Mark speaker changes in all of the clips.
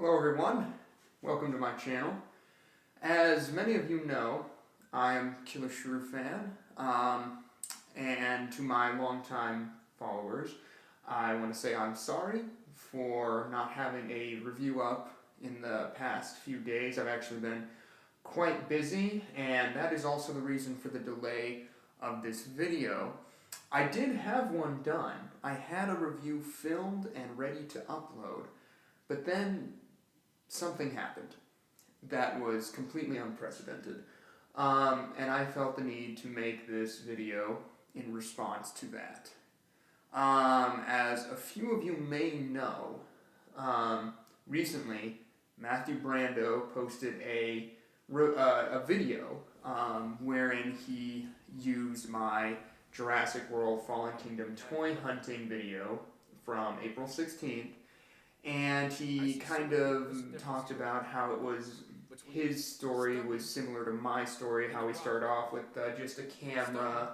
Speaker 1: Hello everyone, welcome to my channel. As many of you know, I'm Killer Shrew fan, and to my longtime followers, I want to say I'm sorry for not having a review up in the past few days. I've actually been quite busy, and that is also the reason for the delay of this video. I did have one done. I had a review filmed and ready to upload, but then something happened that was completely unprecedented, and I felt the need to make this video in response to that. As a few of you may know, recently Matthew Brando posted a video wherein he used my Jurassic World Fallen Kingdom toy hunting video from April 16th, and he kind of talked about how it was his story was similar to my story, how he started off with just a camera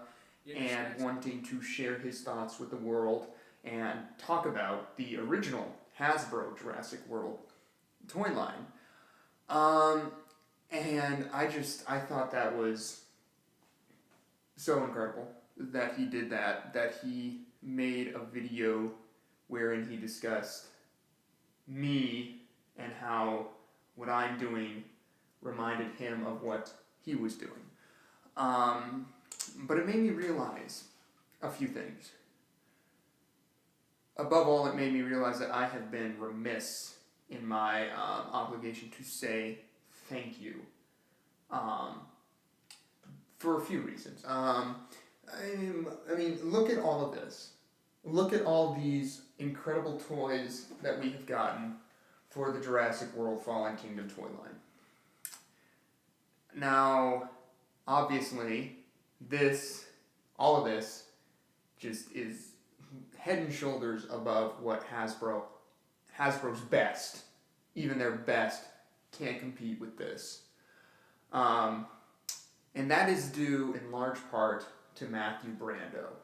Speaker 1: and wanting to share his thoughts with the world and talk about the original Hasbro Jurassic World toy line. And I thought that was so incredible that he did that he made a video wherein he discussed me and how what I'm doing reminded him of what he was doing. But it made me realize a few things. Above all, it made me realize that I have been remiss in my obligation to say thank you for a few reasons. I mean, look at all of this. Look at all these incredible toys that we have gotten for the Jurassic World Fallen Kingdom toy line. Now, obviously, all of this just is head and shoulders above what Hasbro's best, even their best, can't compete with this. And that is due in large part to Matthew Brando,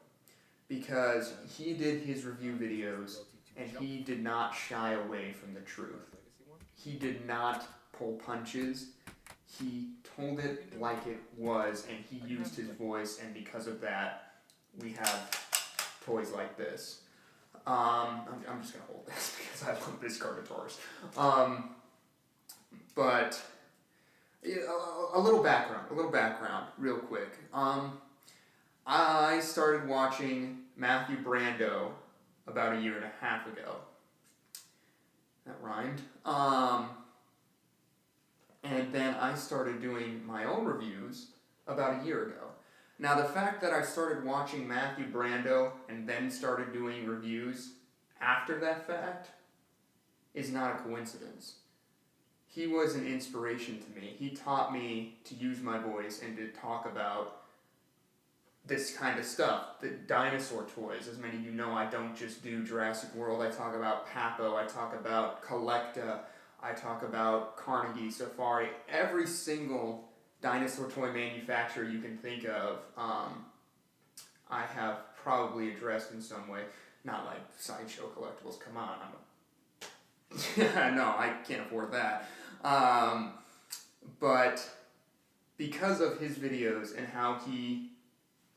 Speaker 1: because he did his review videos and he did not shy away from the truth. He did not pull punches. He told it like it was, and he used his voice, and because of that, we have toys like this. I'm just going to hold this because I love this Carnotaurus. But a little background, real quick. I started watching Matthew Brando about 1.5 years ago. That rhymed. And then I started doing my own reviews about 1 year ago. Now, the fact that I started watching Matthew Brando and then started doing reviews after that fact is not a coincidence. He was an inspiration to me. He taught me to use my voice and to talk about this kind of stuff, the dinosaur toys. As many of you know, I don't just do Jurassic World. I talk about Papo, I talk about Collecta, I talk about Carnegie, Safari. Every single dinosaur toy manufacturer you can think of, I have probably addressed in some way. Not like Sideshow Collectibles, come on, no, I can't afford that. But because of his videos and how he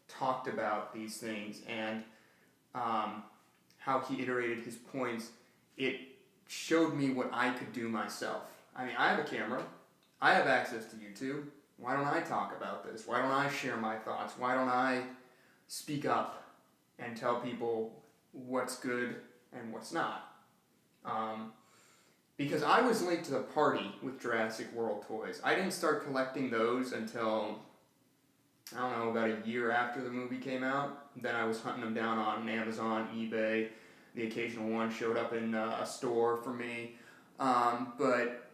Speaker 1: talked about these things and how he iterated his points, it showed me what I could do myself. I mean, I have a camera. I have access to YouTube. Why don't I talk about this? Why don't I share my thoughts? Why don't I speak up and tell people what's good and what's not? Because I was late to the party with Jurassic World toys. I didn't start collecting those until, I don't know, about 1 year after the movie came out. Then I was hunting them down on Amazon, eBay. The occasional one showed up in a store for me. But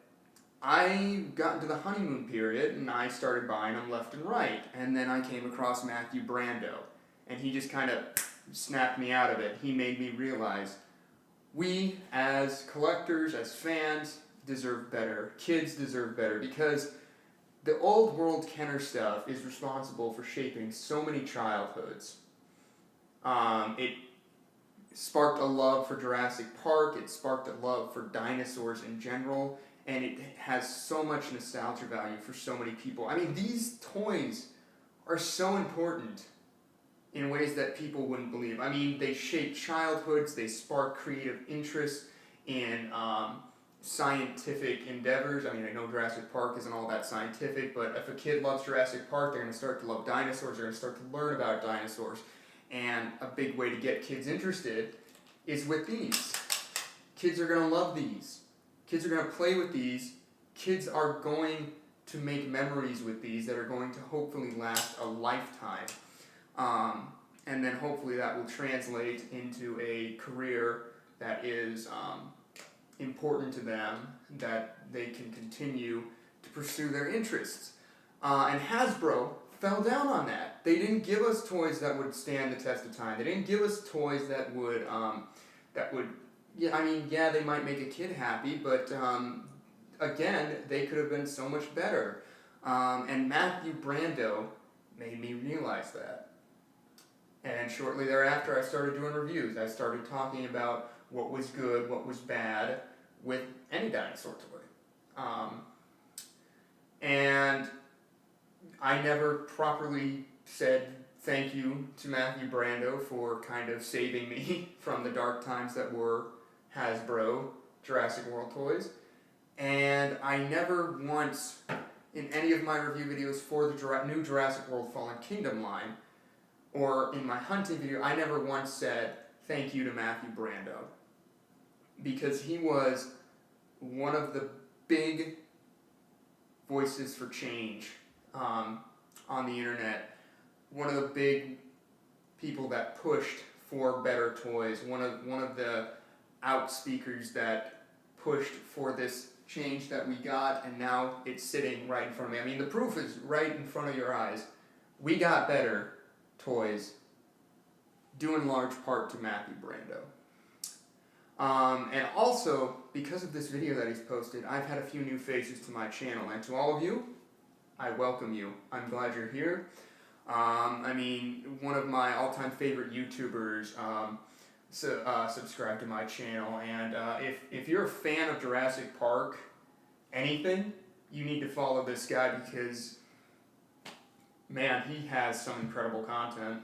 Speaker 1: I got into the honeymoon period and I started buying them left and right. And then I came across Matthew Brando. And he just kind of snapped me out of it. He made me realize we as collectors, as fans, deserve better. Kids deserve better, because the old world Kenner stuff is responsible for shaping so many childhoods. It sparked a love for Jurassic Park. It sparked a love for dinosaurs in general, and it has so much nostalgia value for so many people. I mean, these toys are so important in ways that people wouldn't believe. I mean, they shape childhoods, they spark creative interest in scientific endeavors. I mean, I know Jurassic Park isn't all that scientific, but if a kid loves Jurassic Park, they're going to start to love dinosaurs, they're going to start to learn about dinosaurs. And a big way to get kids interested is with these. Kids are going to love these. Kids are going to play with these. Kids are going to make memories with these that are going to hopefully last a lifetime. And then hopefully that will translate into a career that is important to them, that they can continue to pursue their interests. And Hasbro fell down on that. They didn't give us toys that would stand the test of time. They didn't give us toys that would, yeah, I mean, yeah, they might make a kid happy, but again, they could have been so much better. And Matthew Brando made me realize that. And shortly thereafter, I started doing reviews. I started talking about what was good, what was bad with any dinosaur toy. And I never properly said thank you to Matthew Brando for kind of saving me from the dark times that were Hasbro Jurassic World toys. And I never once, in any of my review videos for the new Jurassic World Fallen Kingdom line, or in my hunting video, I never once said thank you to Matthew Brando. Because he was one of the big voices for change on the internet. One of the big people that pushed for better toys. One of the outspeakers that pushed for this change that we got, and now it's sitting right in front of me. I mean, the proof is right in front of your eyes. We got better toys due in large part to Matthew Brando. And also, because of this video that he's posted, I've had a few new faces to my channel, and to all of you, I welcome you. I'm glad you're here. I mean, one of my all-time favorite YouTubers subscribed to my channel, and if you're a fan of Jurassic Park, anything, you need to follow this guy because, man, he has some incredible content.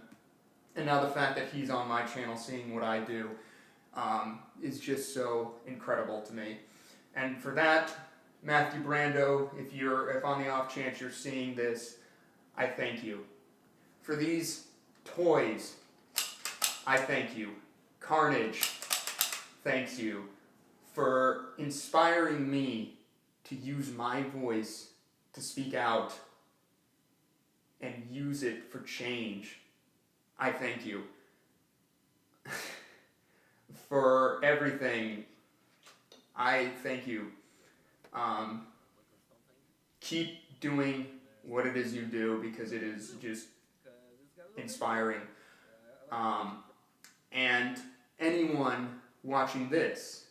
Speaker 1: And now the fact that he's on my channel seeing what I do is just so incredible to me. And for that, Matthew Brando, if on the off chance you're seeing this, I thank you. For these toys, I thank you. Carnage, thanks you. For inspiring me to use my voice to speak out and use it for change, I thank you. For everything, I thank you. Keep doing what it is you do because it is just inspiring. And anyone watching this,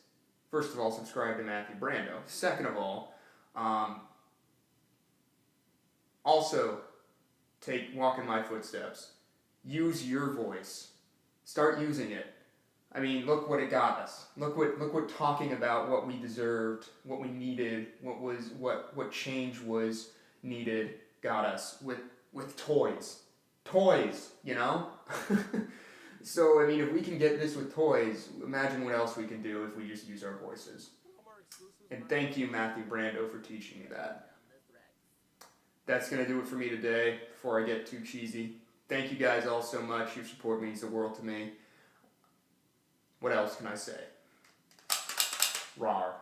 Speaker 1: first of all, subscribe to Matthew Brando. Second of all, also walk in my footsteps. Use your voice. Start using it. I mean, look what it got us. Look what talking about what we deserved, what we needed, what change was needed got us with toys. Toys, you know? So, I mean, if we can get this with toys, imagine what else we can do if we just use our voices. And thank you, Matthew Brando, for teaching me that. That's going to do it for me today before I get too cheesy. Thank you guys all so much. Your support means the world to me. What else can I say? Rawr.